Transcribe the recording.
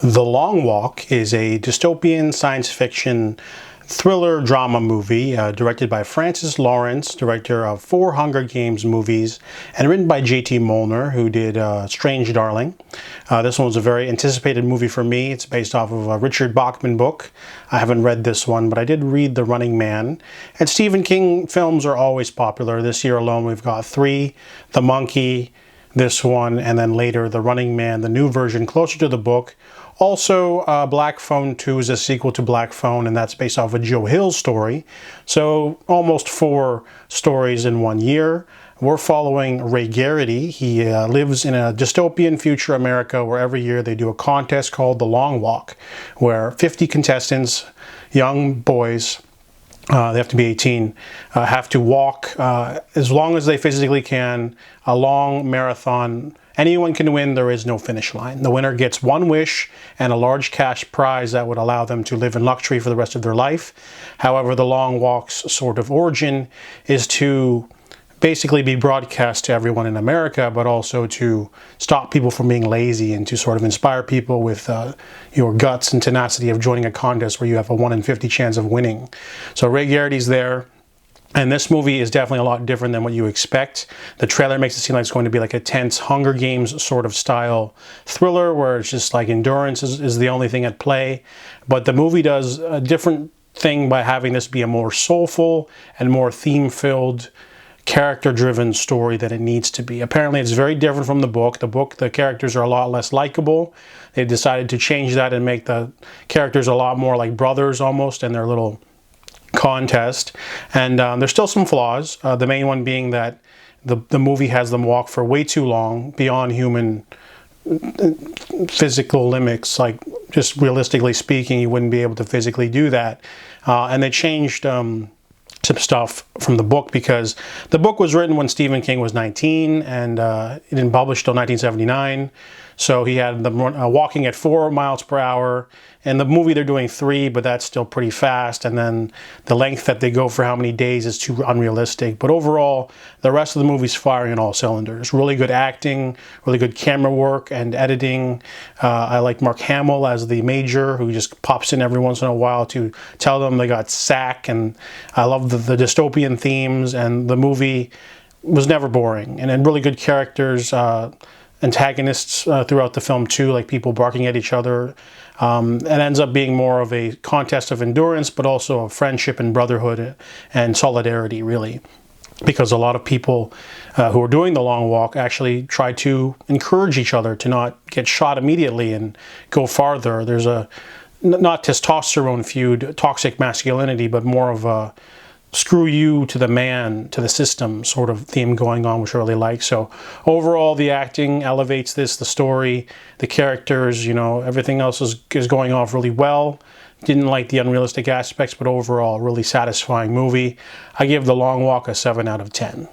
The Long Walk is a dystopian science fiction thriller drama movie directed by Francis Lawrence, director of 4 Hunger Games movies, and written by J.T. Molnar, who did Strange Darling. This one was a very anticipated movie for me. It's based off of a Richard Bachman book. I haven't read this one, but I did read The Running Man. And Stephen King films are always popular. This year alone we've got 3, The Monkey, this one, and then later The Running Man, the new version closer to the book. Also, Black Phone 2 is a sequel to Black Phone, and that's based off a Joe Hill story. So almost 4 stories in 1 year. We're following Ray Garrity. He lives in a dystopian future America where every year they do a contest called The Long Walk, where 50 contestants, young boys, they have to be 18, have to walk as long as they physically can, a long marathon. Anyone can win, there is no finish line. The winner gets 1 wish and a large cash prize that would allow them to live in luxury for the rest of their life. However, the Long Walk's sort of origin is to basically be broadcast to everyone in America, but also to stop people from being lazy and to sort of inspire people with your guts and tenacity of joining a contest where you have a 1 in 50 chance of winning. So Ray Garrity's there. And this movie is definitely a lot different than what you expect. The trailer makes it seem like it's going to be like a tense Hunger Games sort of style thriller where it's just like endurance is the only thing at play. But the movie does a different thing by having this be a more soulful and more theme-filled, character-driven story than it needs to be. Apparently it's very different from the book. The characters are a lot less likable. They decided to change that and make the characters a lot more like brothers almost in their little contest. And there's still some flaws. The main one being that the movie has them walk for way too long, beyond human physical limits. Like, just realistically speaking, you wouldn't be able to physically do that. And they changed some stuff from the book because the book was written when Stephen King was 19 and it didn't publish till 1979. So he had them walking at 4 miles per hour. In the movie they're doing 3, but that's still pretty fast. And then the length that they go for how many days is too unrealistic. But overall, the rest of the movie's firing on all cylinders. Really good acting, really good camera work and editing. I like Mark Hamill as the major, who just pops in every once in a while to tell them they got sacked. And I love the dystopian themes, and the movie was never boring. And then really good characters, antagonists throughout the film too, like people barking at each other. It ends up being more of a contest of endurance, but also of friendship and brotherhood and solidarity, really. Because a lot of people who are doing the Long Walk actually try to encourage each other to not get shot immediately and go farther. There's a, not testosterone feud, toxic masculinity, but more of a screw you to the man, to the system sort of theme going on, which I really like. So overall, the acting elevates this, the story, the characters, you know, everything else is going off really well. Didn't like the unrealistic aspects, but overall, really satisfying movie. I give The Long Walk a 7 out of 10.